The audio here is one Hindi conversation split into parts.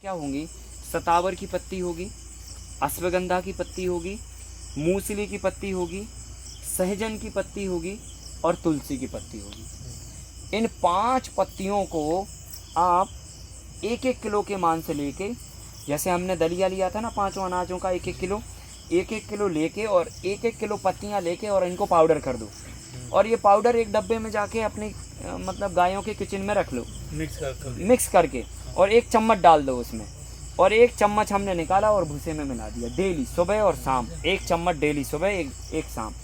क्या होंगी? सतावर की पत्ती होगी, अश्वगंधा की पत्ती होगी, मूसली की पत्ती होगी, सहजन की पत्ती होगी और तुलसी की पत्ती होगी। इन 5 पत्तियों को आप 1-1 किलो के मान से लेके, जैसे हमने दलिया लिया था ना 5 अनाजों का 1-1 किलो, 1-1 किलो लेके और 1-1 किलो पत्तियां लेके और इनको पाउडर कर दो। और ये पाउडर एक डब्बे में जाके अपनी मतलब गायों के किचन में रख लो, मिक्स करके, और 1 चम्मच डाल दो उसमें, और 1 चम्मच हमने निकाला और भूसे में मिला दिया। डेली सुबह और शाम 1 चम्मच, डेली सुबह एक शाम।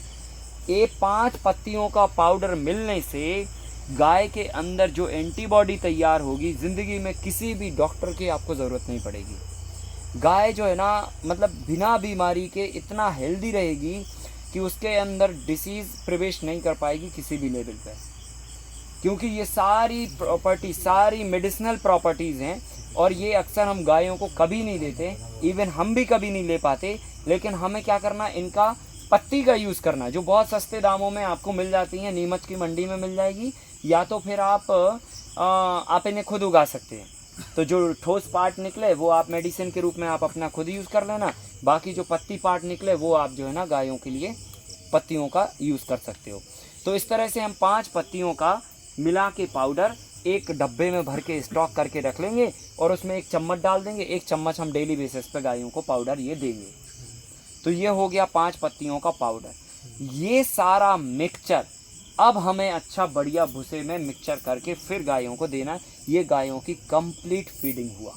ये 5 पत्तियों का पाउडर मिलने से गाय के अंदर जो एंटीबॉडी तैयार होगी, ज़िंदगी में किसी भी डॉक्टर की आपको ज़रूरत नहीं पड़ेगी। गाय जो है ना, मतलब बिना बीमारी के इतना हेल्दी रहेगी कि उसके अंदर डिसीज़ प्रवेश नहीं कर पाएगी किसी भी लेवल पर, क्योंकि ये सारी प्रॉपर्टी, सारी मेडिसिनल प्रॉपर्टीज़ हैं। और ये अक्सर हम गायों को कभी नहीं देते, इवन हम भी कभी नहीं ले पाते। लेकिन हमें क्या करना, इनका पत्ती का यूज़ करना, जो बहुत सस्ते दामों में आपको मिल जाती हैं, नीमच की मंडी में मिल जाएगी, या तो फिर आप इन्हें खुद उगा सकते हैं। तो जो ठोस पार्ट निकले वो आप मेडिसिन के रूप में आप अपना खुद यूज़ कर लेना, बाकी जो पत्ती पार्ट निकले वो आप जो है ना गायों के लिए पत्तियों का यूज़ कर सकते हो। तो इस तरह से हम 5 पत्तियों का मिला के पाउडर एक डब्बे में भर के स्टॉक करके रख लेंगे और उसमें 1 चम्मच डाल देंगे। 1 चम्मच हम डेली बेसिस पे गायों को पाउडर ये देंगे। तो ये हो गया 5 पत्तियों का पाउडर। ये सारा मिक्सचर अब हमें अच्छा बढ़िया भूसे में मिक्सचर करके फिर गायों को देना। ये गायों की कंप्लीट फीडिंग हुआ।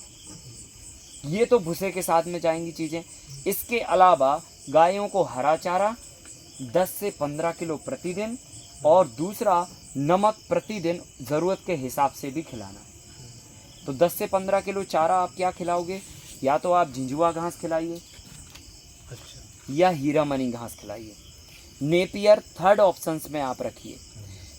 ये तो भूसे के साथ में जाएंगी चीज़ें। इसके अलावा गायों को हरा चारा 10 से 15 किलो प्रतिदिन, और दूसरा नमक प्रतिदिन ज़रूरत के हिसाब से भी खिलाना है। तो 10 से 15 किलो चारा आप क्या खिलाओगे? या तो आप झिंझुआ घास खिलाइए, या हीरामनी घास खिलाइए। नेपियर थर्ड ऑप्शंस में आप रखिए।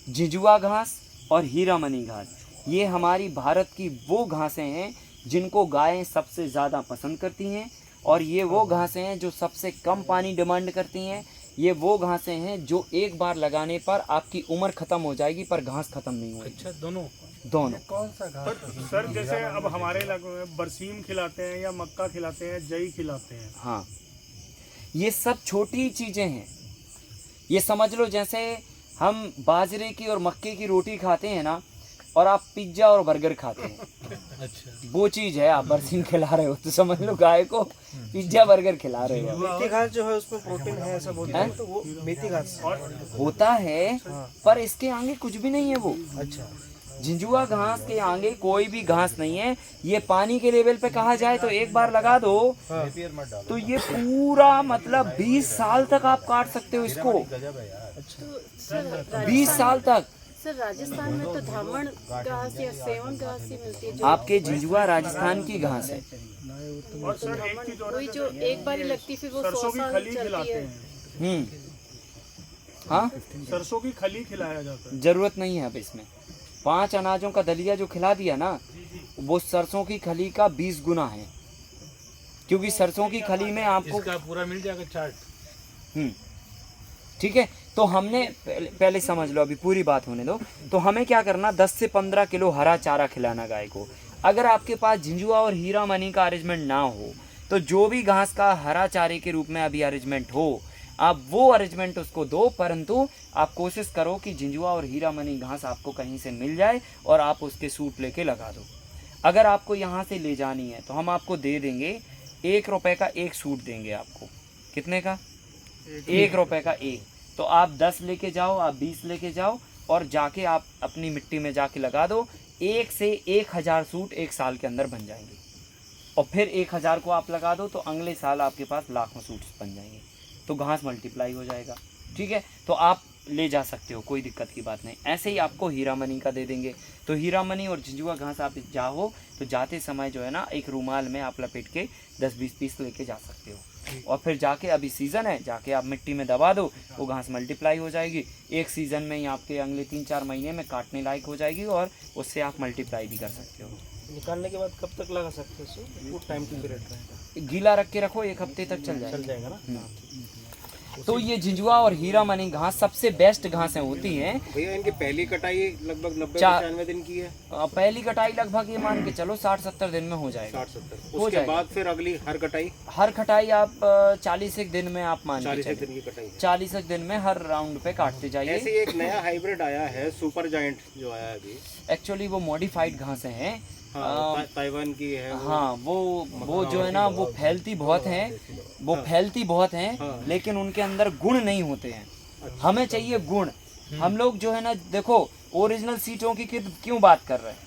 झिंझुआ घास और हीरामनी घास, ये हमारी भारत की वो घासें हैं जिनको गायें सबसे ज़्यादा पसंद करती हैं, और ये वो घासें हैं जो सबसे कम पानी डिमांड करती हैं। ये वो घासें हैं जो एक बार लगाने पर आपकी उम्र ख़त्म हो जाएगी पर घास ख़त्म नहीं होगी। अच्छा, दोनों कौन सा घास? सर जैसे अब हमारे इलाके में बरसीम खिलाते हैं या मक्का खिलाते हैं, जई खिलाते हैं। हाँ, ये सब छोटी चीज़ें हैं। ये समझ लो जैसे हम बाजरे की और मक्के की रोटी खाते हैं ना, और आप पिज्ज़ा और बर्गर खाते हैं। अच्छा, वो चीज़ है। आप बरसीम खिला रहे हो तो समझ लो गाय को पिज्ज़ा बर्गर खिला रहे हो। मेथी घास जो है उसमें प्रोटीन है ऐसा बोलते हैं, तो वो मेथी घास होता है, पर इसके आगे कुछ भी नहीं है वो। अच्छा, झिंझुआ घास के आगे कोई भी घास नहीं है। ये पानी के लेवल पे कहा जाए तो एक बार लगा दो तो ये पूरा मतलब 20 साल तक आप काट सकते हो इसको। 20 साल तक। सर राजस्थान में तो धामण घास या सेवन घास ही मिलती है। आपके झिंझुआ राजस्थान की घास है। और सर एक चीज और, वही जो एक बार ही लगती फिर वो 100 सरसों की साल खली चलती खिलाते है। हैं। हाँ, सरसों की खली खिलाया जाता है। जरूरत नहीं है अब इसमें। 5 अनाजों का दलिया जो खिला दिया ना, वो सरसों की खली का 20 गुना है, क्योंकि सरसों की खली में आपको इसका पूरा मिल जाएगा चार्ट। ठीक है। तो हमने पहले समझ लो, अभी पूरी बात होने दो। तो हमें क्या करना, 10 से 15 किलो हरा चारा खिलाना गाय को। अगर आपके पास झिंझुआ और हीरामनी का अरेंजमेंट ना हो तो जो भी घास का हरा चारे के रूप में अभी अरेंजमेंट हो, आप वो अरेंजमेंट उसको दो। परंतु आप कोशिश करो कि झिंझुआ और हीरामनी घास आपको कहीं से मिल जाए और आप उसके सूट लेके लगा दो। अगर आपको यहाँ से ले जानी है तो हम आपको दे देंगे 1 रुपये का 1 सूट देंगे आपको। कितने का? 1 रुपये का 1। तो आप 10 लेके जाओ, आप 20 लेके जाओ, और जाके आप अपनी मिट्टी में जाके लगा दो। 1 से 1000 सूट 1 साल के अंदर बन जाएंगे, और फिर 1000 को आप लगा दो तो अगले साल आपके पास लाखों सूट्स बन जाएंगे। तो घास मल्टीप्लाई हो जाएगा। ठीक है, तो आप ले जा सकते हो, कोई दिक्कत की बात नहीं। ऐसे ही आपको हीरामनी का दे देंगे। तो हीरामनी और झिंझुआ घास आप जाओ तो जाते समय जो है ना, एक रुमाल में आप लपेट के 10-20 पीस लेके जा सकते हो, और फिर जाके, अभी सीज़न है, जाके आप मिट्टी में दबा दो, वो घास मल्टीप्लाई हो जाएगी। एक सीज़न में ही आपके अगले 3-4 महीने में काटने लायक हो जाएगी, और उससे आप मल्टीप्लाई भी कर सकते हो। निकालने के बाद कब तक लगा सकते हैं? वो टाइम की पीरियड रहेगा। गीला रख के रखो, 1 हफ्ते तक चल चल जाएगा ना। तो ये झिंझुआ और हीरा मनी घास सबसे बेस्ट घासें होती हैं। भैया इनकी पहली कटाई लगभग 90 चार- 95 दिन की है। पहली कटाई लगभग ये मान के चलो 60-70 दिन में हो जाएगा। 60-70 हो उसके जाएगा। बाद फिर अगली हर कटाई हर कटाई आप 40 एक दिन में आप मान के 40 चलिए। दिन की कटाई। 40 एक दिन में हर राउंड पे काटते जाइए। ऐसे ही एक नया हाइब्रिड आया है सुपर जायंट जो आया है अभी। एक्चुअली वो मॉडिफाइड घासें हैं। हाँ, ताइवान की है वो। हाँ वो जो है ना वो फैलती बहुत हैं, वो फैलती बहुत हैं, हाँ। लेकिन उनके अंदर गुण नहीं होते हैं। हमें चाहिए गुण। हम लोग जो है ना देखो ओरिजिनल सीटों की क्यों बात कर रहे हैं।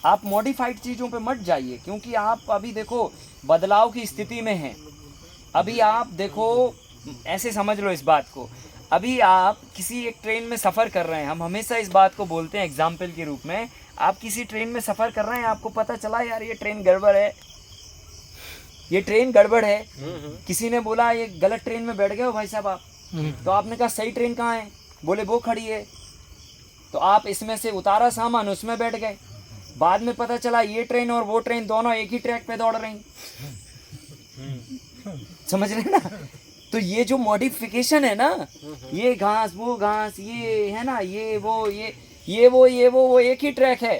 आप मॉडिफाइड चीज़ों पे मत जाइए, क्योंकि आप अभी देखो बदलाव की स्थिति में हैं। अभी आप देखो, ऐसे समझ लो इस बात को, अभी आप किसी एक ट्रेन में सफ़र कर रहे हैं। हम हमेशा इस बात को बोलते हैं एग्जाम्पल के रूप में। आप किसी ट्रेन में सफ़र कर रहे हैं, आपको पता चला यार ये ट्रेन गड़बड़ है, ये ट्रेन गड़बड़ है। किसी ने बोला ये गलत ट्रेन में बैठ गए हो भाई साहब आप, तो आपने कहा सही ट्रेन कहाँ है, बोले वो खड़ी है। तो आप इसमें से उतारा सामान, उसमें बैठ गए। बाद में पता चला ये ट्रेन और वो ट्रेन दोनों एक ही ट्रैक पे दौड़ रही। समझ रहे ना। तो ये जो मॉडिफिकेशन है ना, ये घास वो घास, ये है ना, ये वो एक ही ट्रैक है।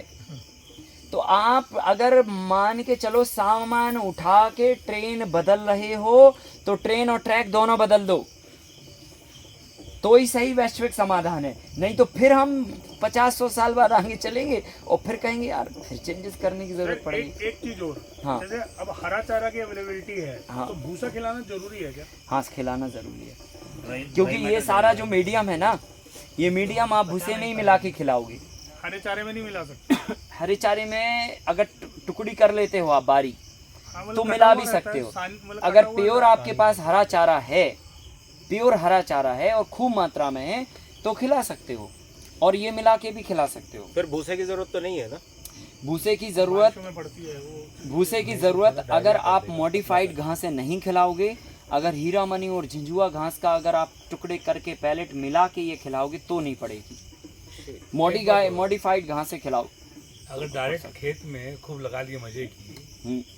तो आप अगर मान के चलो सामान उठा के ट्रेन बदल रहे हो, तो ट्रेन और ट्रैक दोनों बदल दो, तो ही सही वैश्विक समाधान है। नहीं तो फिर हम 50-100 साल बाद आगे चलेंगे और फिर कहेंगे यार फिर चेंजेस करने की जरूरत पड़ेगी। एक चीज और, हाँ। जैसे अब हरा चारा की अवेलेबिलिटी है, हाँ। तो भूसा खिलाना जरूरी है क्या? हाँ, खिलाना जरूरी है, क्योंकि ये सारा जो मीडियम है ना, ये मीडियम आप भूसे में ही मिला के खिलाओगे। हरे चारे में नहीं मिला सकते? हरे चारे में अगर टुकड़ी कर लेते हो आप बारी, हाँ, मतलब तो कटा मिला हुआ भी रहता सकते है, हो। मतलब अगर कटा हुआ प्योर रहता है। आपके पास हरा चारा है, प्योर हरा चारा है और खूब मात्रा में है, तो खिला सकते हो, और ये मिला के भी खिला सकते हो। फिर भूसे की जरूरत तो नहीं है ना? भूसे की ज़रूरत, में पड़ती है वो। भूसे की ज़रूरत अगर आप मॉडिफाइड घासें नहीं खिलाओगे, अगर हीरा मनी और झिंझुआ घास का अगर आप टुकड़े करके पैलेट मिला के ये खिलाओगे तो नहीं पड़ेगी। मॉडिफाइड घासें खिलाओ। अगर डायरेक्ट खेत में खूब लगा लिए मजे की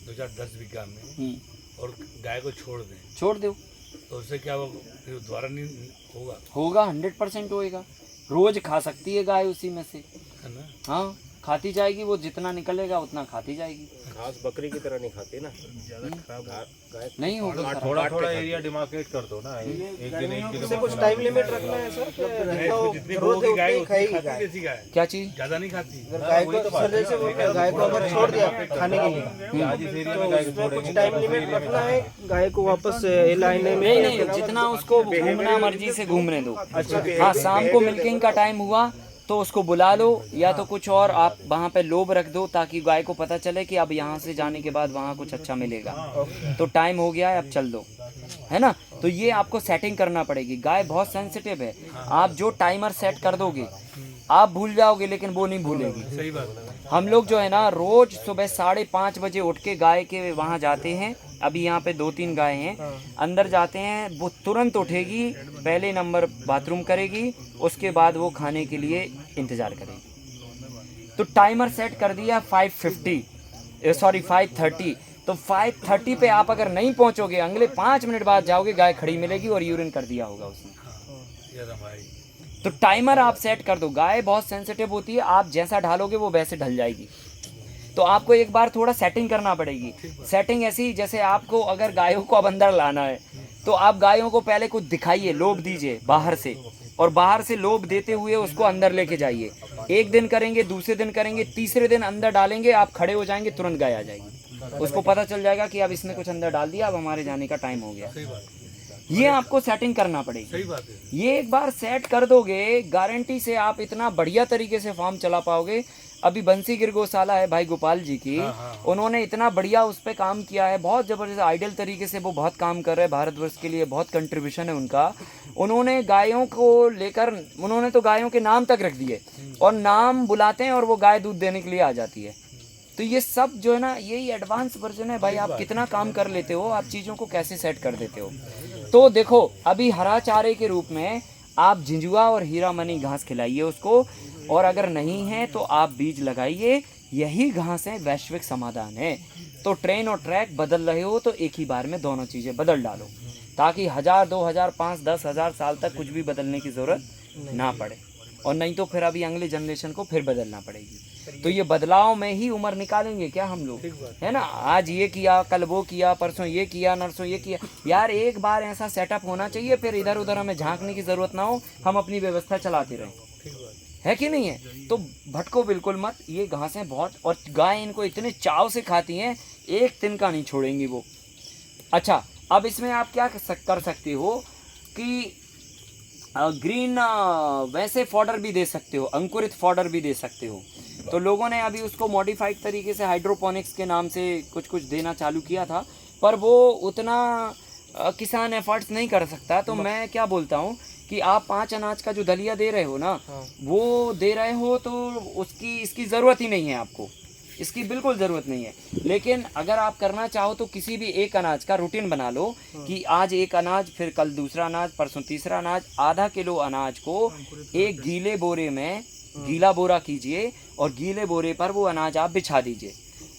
2-4-10 बीघा में, और गाय को छोड़ दो, तो उससे क्या वो फिर दोबारा नहीं होगा? 100% होएगा। रोज खा सकती है गाय उसी में से, है ना? हाँ खाती जाएगी, वो जितना निकलेगा उतना खाती जाएगी। घास बकरी की तरह नहीं खाती ना, गाय नहीं होगा थोड़ा थोड़ा एरिया डिमार्केट कर दो ना, एक दिन एक इससे दिन कुछ टाइम लिमिट रखना है सर। जितनी भूख की गाय उतनी खाती देसी गाय, क्या चीज? ज्यादा नहीं खाती। गाय को सर जैसे वो गाय को अगर छोड़ दिया खाने के लिए, आज इस एरिया तो में गाय को उसमें कुछ छोड़ेंगे, टाइम लिमिट रखना है, गाय को वापस लाने में। नहीं, जितना उसको घूमना मर्जी से घूमने दो। हाँ, शाम को मिल्किंग का टाइम हुआ तो उसको बुला लो, या तो कुछ और आप वहाँ पे लोभ रख दो, ताकि गाय को पता चले कि अब यहाँ से जाने के बाद वहाँ कुछ अच्छा मिलेगा। तो टाइम हो गया है, अब चल दो, है ना। तो ये आपको सेटिंग करना पड़ेगी। गाय बहुत सेंसिटिव है, आप जो टाइमर सेट कर दोगे आप भूल जाओगे, लेकिन वो नहीं भूलेगी। सही बात। हम लोग जो है ना रोज सुबह 5:30 बजे उठ के गाय के वहाँ जाते हैं। अभी यहाँ पे 2-3 गाय हैं, अंदर जाते हैं, वो तुरंत उठेगी, पहले नंबर बाथरूम करेगी, उसके बाद वो खाने के लिए इंतज़ार करेगी। तो टाइमर सेट कर दिया 5:30, तो 5:30 पे आप अगर नहीं पहुँचोगे, अगले 5 मिनट बाद जाओगे, गाय खड़ी मिलेगी और यूरिन कर दिया होगा उसने। तो टाइमर आप सेट कर दो। गाय बहुत सेंसिटिव होती है, आप जैसा ढालोगे वो वैसे ढल जाएगी। तो आपको एक बार थोड़ा सेटिंग करना पड़ेगी। सेटिंग ऐसी, जैसे आपको अगर गायों को अब अंदर लाना है, तो आप गायों को पहले कुछ दिखाइए, लोभ दीजिए बाहर से, और बाहर से लोभ देते हुए उसको अंदर लेके जाइए। एक दिन करेंगे, दूसरे दिन करेंगे, तीसरे दिन अंदर डालेंगे, आप खड़े हो जाएंगे, तुरंत गाय आ जाएगी। उसको पता चल जाएगा कि अब इसने कुछ अंदर डाल दिया, अब हमारे जाने का टाइम हो गया। ये आपको सेटिंग करना पड़ेगी। सही बात है। ये एक बार सेट कर दोगे, गारंटी से आप इतना बढ़िया तरीके से फार्म चला पाओगे। अभी बंसी गिर गौशाला है भाई गोपाल जी की, उन्होंने इतना बढ़िया उस पर काम किया है, बहुत ज़बरदस्त आइडियल तरीके से वो बहुत काम कर रहे हैं। भारतवर्ष के लिए बहुत कंट्रीब्यूशन है उनका। उन्होंने गायों को लेकर, उन्होंने तो गायों के नाम तक रख दिए, और नाम बुलाते हैं और वो गाय दूध देने के लिए आ जाती है। तो ये सब जो है ना, यही एडवांस वर्जन है भाई। आप कितना काम कर लेते हो, आप चीज़ों को कैसे सेट कर देते हो। तो देखो, अभी हरा चारे के रूप में आप झिंझुआ और हीरा मनी घास खिलाइए उसको, और अगर नहीं है तो आप बीज लगाइए। यही घासें वैश्विक समाधान है। तो ट्रेन और ट्रैक बदल रहे हो तो एक ही बार में दोनों चीज़ें बदल डालो, ताकि 1000, 2000, 5, 10,000 साल तक कुछ भी बदलने की ज़रूरत ना पड़े, और नहीं तो फिर अभी अगले जनरेशन को फिर बदलना पड़ेगी। तो ये बदलाव में ही उम्र निकालेंगे क्या हम लोग, है ना। आज ये किया, कल वो किया, परसों ये किया, नरसों ये किया। यार एक बार ऐसा सेटअप होना चाहिए, फिर इधर उधर हमें झांकने की ज़रूरत ना हो, हम अपनी व्यवस्था चलाते रहें, है कि नहीं है। तो भटको बिल्कुल मत। ये घासें बहुत, और गाय इनको इतने चाव से खाती हैं, एक तिनका नहीं छोड़ेंगी वो। अच्छा, अब इसमें आप क्या कर सकते हो कि ग्रीन वैसे फॉडर भी दे सकते हो, अंकुरित फॉडर भी दे सकते हो। तो लोगों ने अभी उसको मॉडिफाइड तरीके से हाइड्रोपोनिक्स के नाम से कुछ कुछ देना चालू किया था, पर वो उतना किसान एफर्ट्स नहीं कर सकता। तो मैं क्या बोलता हूँ कि आप 5 अनाज का जो दलिया दे रहे हो ना, वो दे रहे हो तो इसकी ज़रूरत ही नहीं है आपको, इसकी बिल्कुल ज़रूरत नहीं है। लेकिन अगर आप करना चाहो तो किसी भी एक अनाज का रूटीन बना लो कि आज एक अनाज, फिर कल दूसरा अनाज, परसों तीसरा अनाज। आधा किलो अनाज को एक गीले बोरे में गीला बोरा कीजिए, और गीले बोरे पर वो अनाज आप बिछा दीजिए,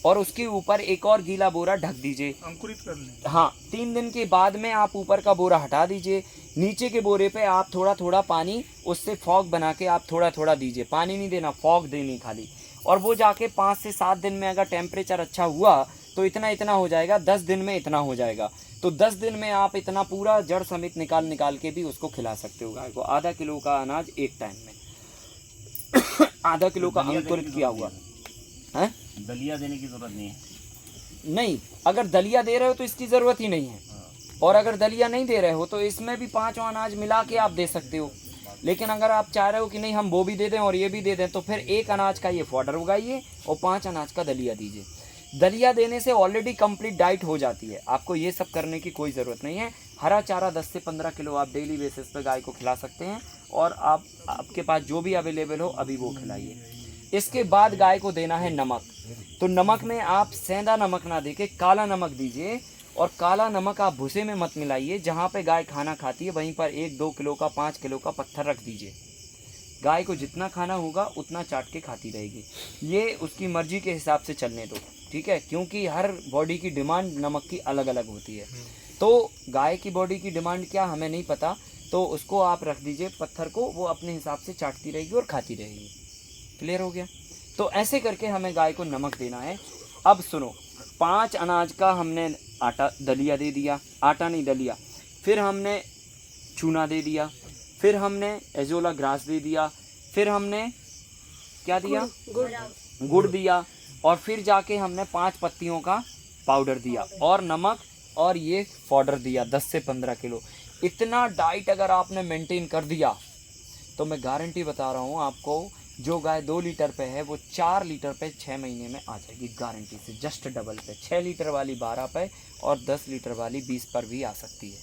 और उसके ऊपर एक और गीला बोरा ढक दीजिए, अंकुरित कर लें। हाँ, 3 दिन के बाद में आप ऊपर का बोरा हटा दीजिए। नीचे के बोरे पे आप थोड़ा थोड़ा पानी उससे फॉग बना के आप थोड़ा थोड़ा दीजिए, पानी नहीं देना, फॉग देनी खाली। और वो जाके 5 से 7 दिन में अगर टेम्परेचर अच्छा हुआ तो इतना हो जाएगा, 10 दिन में इतना हो जाएगा। तो 10 दिन में आप इतना पूरा जड़ समेत निकाल के भी उसको खिला सकते हो गाय को। आधा किलो का अनाज एक टाइम में आधा किलो का अंकुरित किया हुआ है। दलिया देने की जरूरत नहीं है। नहीं, अगर दलिया दे रहे हो तो इसकी ज़रूरत ही नहीं है, और अगर दलिया नहीं दे रहे हो तो इसमें भी 5 अनाज मिला के आप दे सकते हो। लेकिन अगर आप चाह रहे हो कि नहीं हम वो भी दे दें और ये भी दे दें, तो फिर 1 अनाज का ये फॉडर उगाइए और 5 अनाज का दलिया दीजिए। दलिया देने से ऑलरेडी कंप्लीट डाइट हो जाती है, आपको ये सब करने की कोई ज़रूरत नहीं है। हरा चारा 10 से 15 किलो आप डेली बेसिस पे गाय को खिला सकते हैं, और आपके पास जो भी अवेलेबल हो अभी वो खिलाइए। इसके बाद गाय को देना है नमक। तो नमक में आप सेंधा नमक ना देके काला नमक दीजिए, और काला नमक आप भूसे में मत मिलाइए। जहाँ पे गाय खाना खाती है वहीं पर 1-2 किलो का, 5 किलो का पत्थर रख दीजिए। गाय को जितना खाना होगा उतना चाट के खाती रहेगी, ये उसकी मर्जी के हिसाब से चलने दो, ठीक है। क्योंकि हर बॉडी की डिमांड नमक की अलग अलग होती है। तो गाय की बॉडी की डिमांड क्या हमें नहीं पता, तो उसको आप रख दीजिए पत्थर को, वो अपने हिसाब से चाटती रहेगी और खाती रहेगी। क्लियर हो गया। तो ऐसे करके हमें गाय को नमक देना है। अब सुनो, 5 अनाज का हमने आटा दलिया दे दिया, आटा नहीं दलिया, फिर हमने चूना दे दिया, फिर हमने एजोला ग्रास दे दिया, फिर हमने क्या दिया, गुड़ दिया, और फिर जाके हमने 5 पत्तियों का पाउडर दिया, और नमक, और ये फॉडर दिया 10 से 15 किलो। इतना डाइट अगर आपने मेंटेन कर दिया तो मैं गारंटी बता रहा हूँ आपको, जो गाय 2 लीटर पे है वो 4 लीटर पे 6 महीने में आ जाएगी गारंटी से, जस्ट डबल पे। 6 लीटर वाली 12 पे और 10 लीटर वाली 20 पर भी आ सकती है।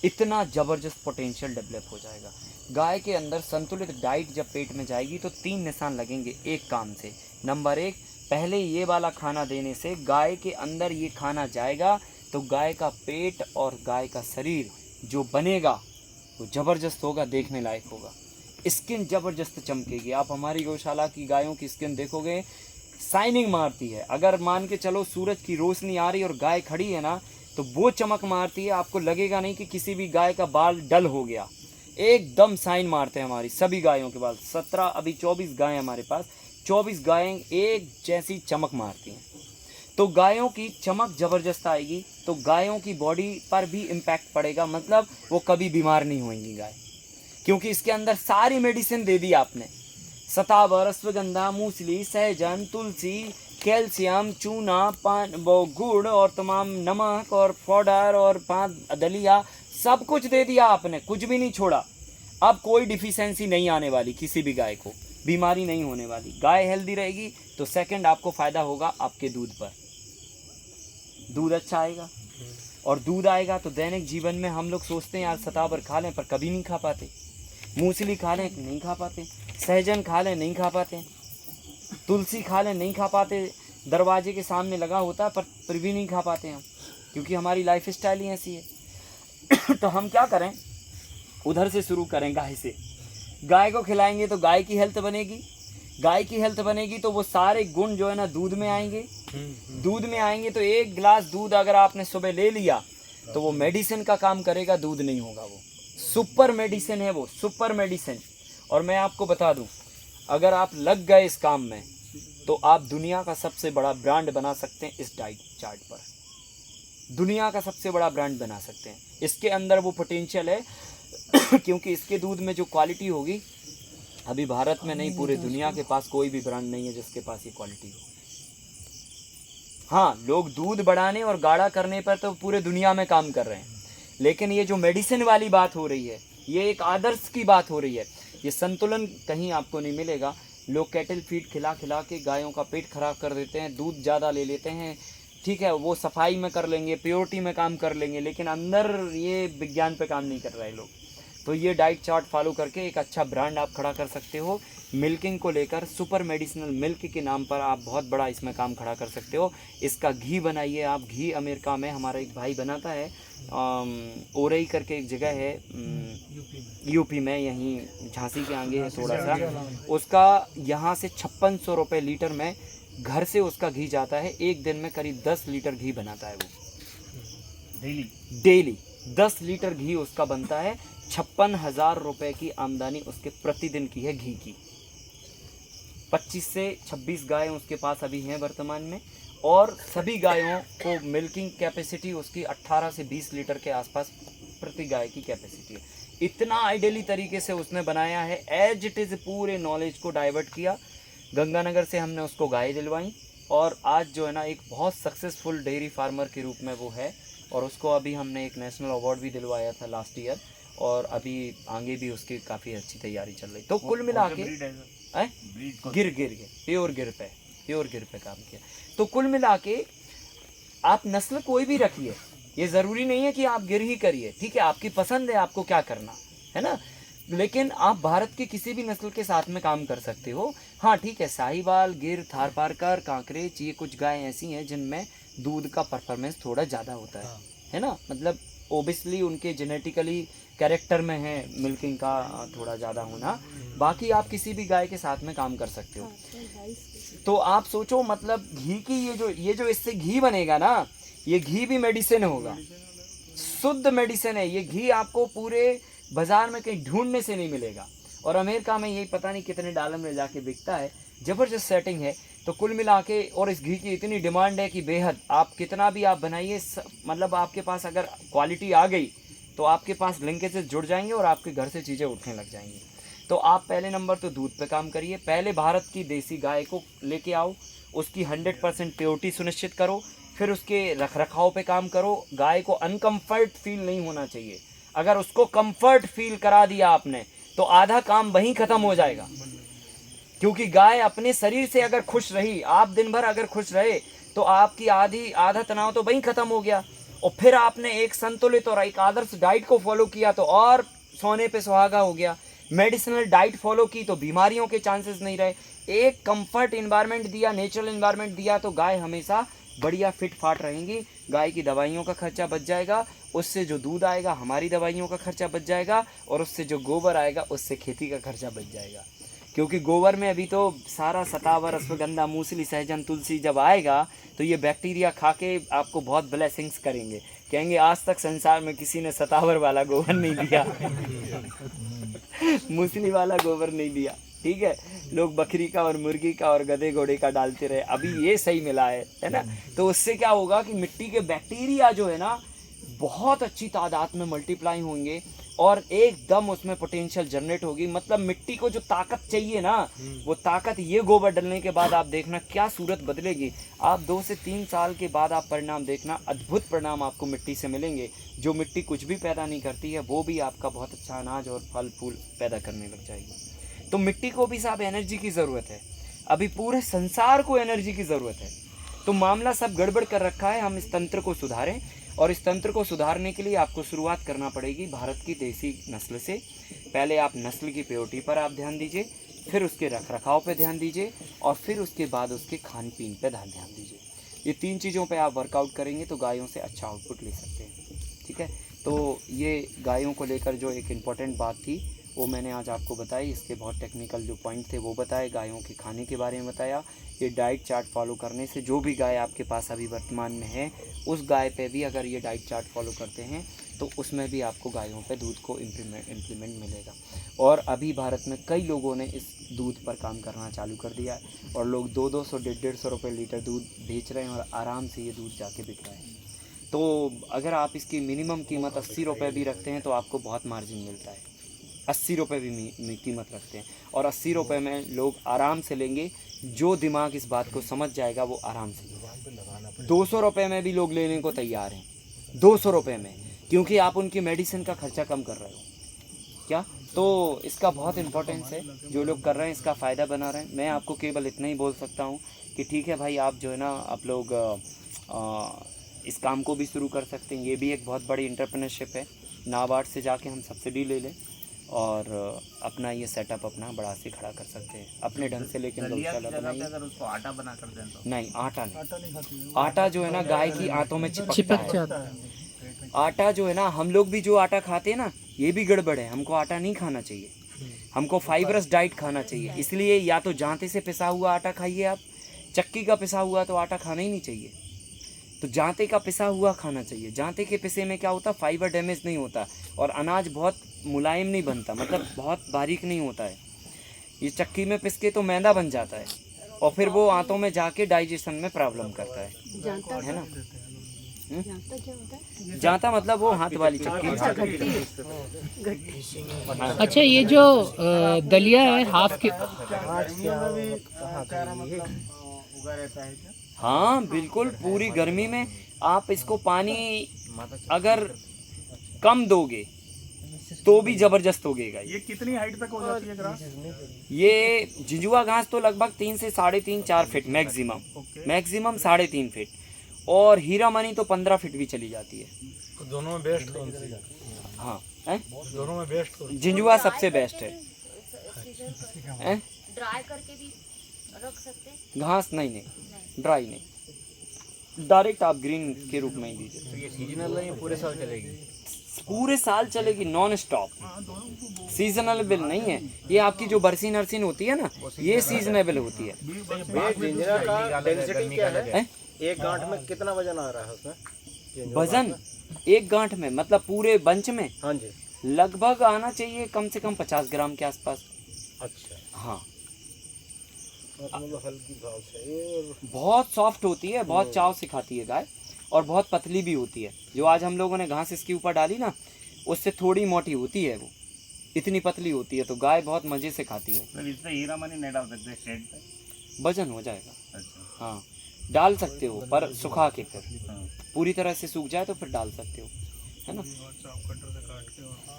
इतना ज़बरदस्त पोटेंशियल डेवलप हो जाएगा गाय के अंदर। संतुलित डाइट जब पेट में जाएगी तो 3 निशान लगेंगे एक काम से। नंबर 1, पहले ये वाला खाना देने से गाय के अंदर ये खाना जाएगा तो गाय का पेट और गाय का शरीर जो बनेगा वो ज़बरदस्त होगा, देखने लायक होगा। स्किन ज़बरदस्त चमकेगी। आप हमारी गौशाला की गायों की स्किन देखोगे, शाइनिंग मारती है। अगर मान के चलो सूरज की रोशनी आ रही और गाय खड़ी है ना, तो वो चमक मारती है। आपको लगेगा नहीं कि किसी भी गाय का बाल डल हो गया, एकदम शाइन मारते हैं हमारी सभी गायों के बाल। 17 अभी 24 गायें हमारे पास, 24 गायें एक जैसी चमक मारती हैं। तो गायों की चमक ज़बरदस्त आएगी, तो गायों की बॉडी पर भी इम्पैक्ट पड़ेगा, मतलब वो कभी बीमार नहीं होंगी गाय, क्योंकि इसके अंदर सारी मेडिसिन दे दी आपने। सतावर, अश्वगंधा, मूसली, सहजन, तुलसी, कैल्शियम, चूना, गुड़ और तमाम नमक और पाउडर और 5 दलिया, सब कुछ दे दिया आपने, कुछ भी नहीं छोड़ा। अब कोई डिफिशियंसी नहीं आने वाली, किसी भी गाय को बीमारी नहीं होने वाली। गाय हेल्दी रहेगी तो सेकंड आपको फ़ायदा होगा आपके दूध पर, दूध अच्छा आएगा। और दूध आएगा तो दैनिक जीवन में हम लोग सोचते हैं यार सतावर खा लें, पर कभी नहीं खा पाते। मूसली खा लें, नहीं खा पाते। सहजन खा लें, नहीं खा पाते। तुलसी खा लें, नहीं खा पाते। दरवाजे के सामने लगा होता पर फिर भी नहीं खा पाते हम, क्योंकि हमारी लाइफ स्टाइल ही ऐसी है। तो हम क्या करें, उधर से शुरू करें, गाय से। गाय को खिलाएंगे तो गाय की हेल्थ बनेगी। गाय की हेल्थ बनेगी तो वो सारे गुण जो है ना दूध में आएंगे। दूध में आएंगे तो 1 गिलास दूध अगर आपने सुबह ले लिया तो वो मेडिसिन का काम करेगा, दूध नहीं होगा। वो सुपर मेडिसिन है, वो सुपर मेडिसिन। और मैं आपको बता दूं, अगर आप लग गए इस काम में तो आप दुनिया का सबसे बड़ा ब्रांड बना सकते हैं। इस डाइट चार्ट पर दुनिया का सबसे बड़ा ब्रांड बना सकते हैं। इसके अंदर वो पोटेंशियल है क्योंकि इसके दूध में जो क्वालिटी होगी, अभी भारत में नहीं, पूरे दुनिया के पास कोई भी ब्रांड नहीं है जिसके पास ये क्वालिटी हो। हाँ, लोग दूध बढ़ाने और गाढ़ा करने पर तो पूरे दुनिया में काम कर रहे हैं, लेकिन ये जो मेडिसिन वाली बात हो रही है, ये एक आदर्श की बात हो रही है। ये संतुलन कहीं आपको नहीं मिलेगा। लोग कैटल फीड खिला खिला के गायों का पेट खराब कर देते हैं, दूध ज़्यादा ले लेते हैं, ठीक है, वो सफाई में कर लेंगे, प्योरिटी में काम कर लेंगे, लेकिन अंदर ये विज्ञान पे काम नहीं कर रहे लोग। तो ये डाइट चार्ट फॉलो करके एक अच्छा ब्रांड आप खड़ा कर सकते हो। मिल्किंग को लेकर सुपर मेडिसिनल मिल्क के नाम पर आप बहुत बड़ा इसमें काम खड़ा कर सकते हो। इसका घी बनाइए आप। घी अमेरिका में हमारा एक भाई बनाता है, ओरई करके एक जगह है यूपी में, यहीं झांसी के आगे है थोड़ा सा। उसका यहाँ से 5600 रुपये लीटर में घर से उसका घी जाता है। एक दिन में करीब 10 लीटर घी बनाता है वो डेली 10 लीटर घी उसका बनता है। 56,000 रुपये की आमदनी उसके प्रतिदिन की है घी की। 25 से 26 गायें उसके पास अभी हैं वर्तमान में, और सभी गायों को मिल्किंग कैपेसिटी उसकी 18 से 20 लीटर के आसपास प्रति गाय की कैपेसिटी है। इतना आइडियली तरीके से उसने बनाया है, एज इट इज़ पूरे नॉलेज को डाइवर्ट किया। गंगानगर से हमने उसको गाय दिलवाई, और आज जो है ना एक बहुत सक्सेसफुल डेयरी फार्मर के रूप में वो है। और उसको अभी हमने एक नेशनल अवार्ड भी दिलवाया था लास्ट ईयर, और अभी आगे भी उसकी काफ़ी अच्छी तैयारी चल रही। तो कुल मिला के गिर प्योर गिर पे काम किया। तो कुल मिला के आप नस्ल कोई भी रखिए, ये ज़रूरी नहीं है कि आप गिर ही करिए, ठीक है, आपकी पसंद है आपको क्या करना है ना, लेकिन आप भारत की किसी भी नस्ल के साथ में काम कर सकते हो। हाँ ठीक है, साहिवाल, गिर, थारपारकर, कांकरेज, ये कुछ गायें ऐसी हैं जिनमें दूध का परफॉर्मेंस थोड़ा ज़्यादा होता है ना, मतलब ओबियसली उनके जेनेटिकली कैरेक्टर में है मिल्किंग का थोड़ा ज़्यादा होना। बाकी आप किसी भी गाय के साथ में काम कर सकते हो। तो आप सोचो, मतलब घी की ये जो इससे घी बनेगा ना, ये घी भी मेडिसिन होगा, शुद्ध मेडिसिन है ये घी। आपको पूरे बाजार में कहीं ढूंढने से नहीं मिलेगा। और अमेरिका में यही पता नहीं कितने डॉलर में जाके बिकता है, ज़बरदस्त सेटिंग है। तो कुल मिला के, और इस घी की इतनी डिमांड है कि बेहद, आप कितना भी आप बनाइए, मतलब आपके पास अगर क्वालिटी आ गई तो आपके पास लिंकेजेस जुड़ जाएंगे और आपके घर से चीज़ें उठने लग जाएंगी। तो आप पहले नंबर तो दूध पे काम करिए। पहले भारत की देसी गाय को लेके आओ, उसकी 100% प्योरिटी सुनिश्चित करो, फिर उसके रखरखाव पे काम करो। गाय को अनकम्फर्ट फील नहीं होना चाहिए। अगर उसको कंफर्ट फील करा दिया आपने तो आधा काम वहीं ख़त्म हो जाएगा, क्योंकि गाय अपने शरीर से अगर खुश रही, आप दिन भर अगर खुश रहे, तो आपकी आधा तनाव तो वहीं ख़त्म हो गया। और फिर आपने एक संतुलित और एक आदर्श डाइट को फॉलो किया तो और सोने पे सुहागा हो गया। मेडिसिनल डाइट फॉलो की तो बीमारियों के चांसेस नहीं रहे। एक कंफर्ट इन्वायरमेंट दिया, नेचुरल इन्वायरमेंट दिया, तो गाय हमेशा बढ़िया फिट फाट रहेंगी। गाय की दवाइयों का खर्चा बच जाएगा, उससे जो दूध आएगा हमारी दवाइयों का खर्चा बच जाएगा, और उससे जो गोबर आएगा उससे खेती का खर्चा बच जाएगा। क्योंकि गोबर में अभी तो सारा सतावर, अश्वगंधा, मूसली, सहजन, तुलसी जब आएगा तो ये बैक्टीरिया खा के आपको बहुत ब्लेसिंग्स करेंगे। कहेंगे आज तक संसार में किसी ने सतावर वाला गोबर नहीं दिया मूसली वाला गोबर नहीं दिया, ठीक है। लोग बकरी का और मुर्गी का और गधे घोड़े का डालते रहे, अभी ये सही मिला है ना। तो उससे क्या होगा कि मिट्टी के बैक्टीरिया जो है ना बहुत अच्छी तादाद में मल्टीप्लाई होंगे और एकदम उसमें पोटेंशियल जनरेट होगी। मतलब मिट्टी को जो ताकत चाहिए ना, वो ताकत ये गोबर डलने के बाद आप देखना क्या सूरत बदलेगी। आप 2 से 3 साल के बाद आप परिणाम देखना, अद्भुत परिणाम आपको मिट्टी से मिलेंगे। जो मिट्टी कुछ भी पैदा नहीं करती है वो भी आपका बहुत अच्छा अनाज और फल फूल पैदा करने लग जाएगी। तो मिट्टी को भी साहब एनर्जी की ज़रूरत है, अभी पूरे संसार को एनर्जी की ज़रूरत है। तो मामला सब गड़बड़ कर रखा है। हम इस तंत्र को सुधारें, और इस तंत्र को सुधारने के लिए आपको शुरुआत करना पड़ेगी भारत की देसी नस्ल से। पहले आप नस्ल की प्योरिटी पर आप ध्यान दीजिए, फिर उसके रखरखाव पे ध्यान दीजिए, और फिर उसके बाद उसके खान पीन पे ध्यान दीजिए। ये 3 चीज़ों पे आप वर्कआउट करेंगे तो गायों से अच्छा आउटपुट ले सकते हैं, ठीक है। तो ये गायों को लेकर जो एक इम्पॉर्टेंट बात थी वो मैंने आज आपको बताई। इसके बहुत टेक्निकल जो पॉइंट थे वो बताए, गायों के खाने के बारे में बताया। ये डाइट चार्ट फॉलो करने से जो भी गाय आपके पास अभी वर्तमान में है उस गाय पे भी अगर ये डाइट चार्ट फॉलो करते हैं तो उसमें भी आपको गायों पे दूध को इम्प्लीमेंट मिलेगा। और अभी भारत में कई लोगों ने इस दूध पर काम करना चालू कर दिया है और लोग 200 150 रुपये लीटर दूध बेच रहे हैं और आराम से ये दूध जाके बिक रहा है। तो अगर आप इसकी मिनिमम कीमत 80 रुपये भी रखते हैं तो आपको बहुत मार्जिन मिलता है। 80 रुपये भी कीमत रखते हैं और 80 रुपये में लोग आराम से लेंगे। जो दिमाग इस बात को समझ जाएगा वो आराम से लेगा। 200 रुपये में भी लोग लेने को तैयार हैं, 200 रुपये में, क्योंकि आप उनकी मेडिसिन का खर्चा कम कर रहे हो क्या। तो इसका बहुत इम्पोर्टेंस है, जो लोग कर रहे हैं इसका फ़ायदा बना रहे हैं। मैं आपको केवल इतना ही बोल सकता हूँ कि ठीक है भाई, आप जो है ना आप लोग इस काम को भी शुरू कर सकते हैं। ये भी एक बहुत बड़ी एंटरप्रेन्योरशिप है। नाबार्ड से जाके हम सब्सिडी ले लें और अपना ये सेटअप अपना बड़ा से खड़ा कर सकते हैं अपने ढंग से। लेकिन गौशाला बनाइए। अगर उसको आटा बना कर दें तो नहीं, आटा नहीं। आटा जो है ना गाय की आंतों में चिपकता है। आटा जो है ना, हम लोग भी जो आटा खाते हैं ना, ये भी गड़बड़ है। हमको आटा नहीं खाना चाहिए, हमको फाइबरस डाइट खाना चाहिए। इसलिए या तो जांते से पिसा हुआ आटा खाइए आप, चक्की का पिसा हुआ तो आटा खाना ही नहीं चाहिए। तो जांते का पिसा हुआ खाना चाहिए। जांते के पिसे में क्या होता, फाइबर डैमेज नहीं होता और अनाज बहुत मुलायम नहीं बनता, मतलब बहुत बारीक नहीं होता है। ये चक्की में पिस के तो मैदा बन जाता है और फिर वो आंतों में जाके डाइजेशन में प्रॉब्लम करता है ना। जानता क्या होता है? जांता मतलब वो हाथ वाली चक्की। अच्छा, ये जो दलिया है हाफ के, हाँ बिल्कुल, पूरी गर्मी में आप इसको पानी अगर कम दोगे तो भी जबरदस्त उगेगा। ये कितनी हाइट तक हो जाती है घास? ये झिंझुआ घास तो लगभग 3 से 3.5 4 फीट मैक्सिमम, मैक्सिमम 3.5 फीट, और हीरा मनी तो 15 फीट भी चली जाती है। तो दोनों में बेस्ट कौन सी? हाँ है? दोनों में बेस्ट कौन? झिंझुआ सबसे बेस्ट है। ड्राई करके भी रख सकते हैं? घास नहीं, ड्राई नहीं, डायरेक्ट आप ग्रीन के रूप में ही दीजिए। तो ये सीजनल है, ये पूरे साल चलेगी? पूरे साल चलेगी, नॉन स्टॉप। सीजनल बिल नहीं है ये। आपकी जो बरसीन अरसीन होती है ना, ये सीजनेबल होती है। जिंजरा का डेंसिटी क्या है? एक गांठ में कितना वजन आ रहा है उसमें? वजन एक गांठ में मतलब पूरे बंच में? हाँ जी, लगभग आना चाहिए कम से कम 50 ग्राम के आसपास। अच्छा, हाँ, मतलब हल्की घास है ये। बहुत सॉफ्ट होती है, बहुत चाव से खाती है गाय, और बहुत पतली भी होती है। जो आज हम लोगों ने घास इसके ऊपर डाली ना, उससे थोड़ी मोटी होती है, वो इतनी पतली होती है, तो गाय बहुत मज़े से खाती है। तो इसमें हीरा मनी नहीं डाल सकते शेड पे? वजन हो जाएगा। अच्छा, हाँ, डाल सकते हो पर सुखा के, फिर पूरी तरह से सूख जाए तो फिर डाल सकते हो, है ना।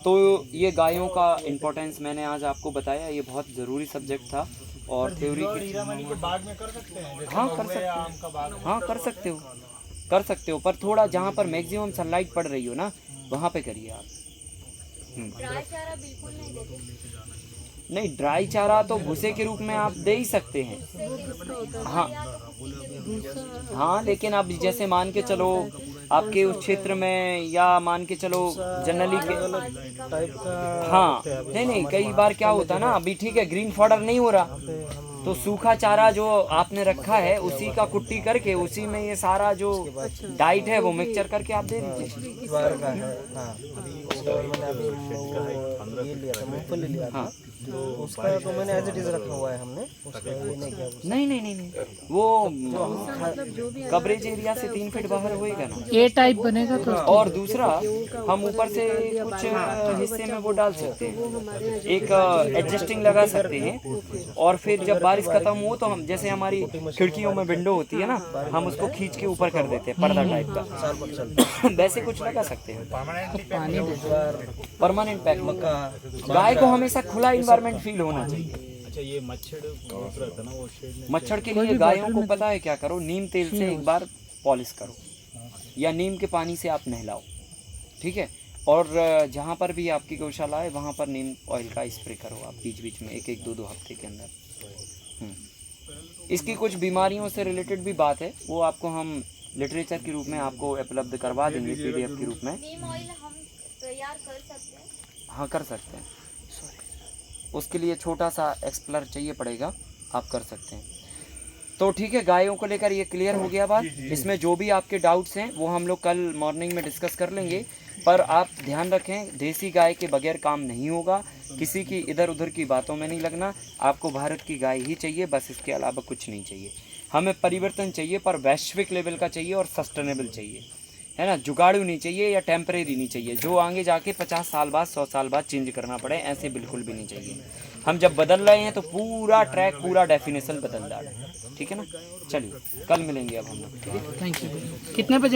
तो ये गायों का इम्पोर्टेंस मैंने आज आपको बताया। ये बहुत ज़रूरी सब्जेक्ट था और थ्योरी के बाग में कर सकते हैं? हाँ कर सकते हो, हाँ कर सकते हो, कर सकते हो, पर थोड़ा जहाँ पर मैक्सिमम सनलाइट पड़ रही हो ना, वहाँ पे करिए आप। ड्राई चारा बिल्कुल नहीं देते? नहीं, ड्राई चारा तो भूसे के रूप में आप दे ही सकते हैं। हाँ हाँ, लेकिन आप जैसे मान के चलो आपके उस क्षेत्र में, या मान के चलो जनरली टाइप का। हाँ नहीं, कई बार क्या होता है ना, अभी ठीक है ग्रीन फॉडर नहीं हो रहा, तो सूखा चारा जो आपने रखा है उसी का कुट्टी करके उसी में ये सारा जो डाइट है वो मिक्सचर करके आप दे दीजिए। ज्वार का है, हाँ। और मैंने अभी वो ये लिया था, मूंगफली लिया था, तो उसका तो मैंने एज इट इज रखा हुआ है हमने, उसका ये नहीं किया। नहीं, वो कवरेज एरिया से 3 फीट बाहर होएगा ना, ए टाइप बनेगा तो। और दूसरा हम ऊपर से कुछ हिस्से में वो डाल सकते हैं, एक एडजस्टिंग लगा सकते हैं, और फिर जब बारिश खत्म हो तो हम, जैसे हमारी खिड़कियों में विंडो होती है ना, हम उसको खींच के ऊपर कर देते हैं, पर्दा टाइप का, वैसे कुछ लगा सकते हैं। परमानेंट पैक मक्का। गाय को हमेशा खुला इन्वायरमेंट फील होना चाहिए। अच्छा, ये मच्छर रहता है ना, वो शेड में मच्छर के लिए गायों को पता है क्या करो, नीम तेल से एक बार पॉलिश करो, या नीम के पानी से आप नहलाओ, ठीक है। और जहाँ पर भी आपकी गौशाला है वहाँ पर नीम ऑयल का स्प्रे करो आप बीच बीच में, 1-2 हफ्ते के अंदर। इसकी कुछ बीमारियों से रिलेटेड भी बात है, वो आपको हम लिटरेचर के रूप में आपको उपलब्ध करवा देंगे, PDF के रूप में। नीम ऑयल हम तैयार कर सकते हैं? हाँ कर सकते हैं। उसके लिए छोटा सा एक्सप्लर चाहिए पड़ेगा, आप कर सकते हैं। तो ठीक है, गायों को लेकर ये क्लियर हो गया बात। इसमें जो भी आपके डाउट्स हैं वो हम लोग कल मॉर्निंग में डिस्कस कर लेंगे। पर आप ध्यान रखें, देसी गाय के बगैर काम नहीं होगा, किसी की इधर उधर की बातों में नहीं लगना। आपको भारत की गाय ही चाहिए, बस इसके अलावा कुछ नहीं चाहिए। हमें परिवर्तन चाहिए, पर वैश्विक लेवल का चाहिए और सस्टेनेबल चाहिए, है ना। जुगाड़ू नहीं चाहिए या टेम्परेरी नहीं चाहिए जो आगे जाके 50 साल बाद 100 साल बाद चेंज करना पड़े, ऐसे बिल्कुल भी नहीं चाहिए। हम जब बदल रहे हैं तो पूरा ट्रैक, पूरा डेफिनेशन बदल रहा है, ठीक है ना। चलिए कल मिलेंगे अब हम लोग, ठीक है। Thank you. कितने बजे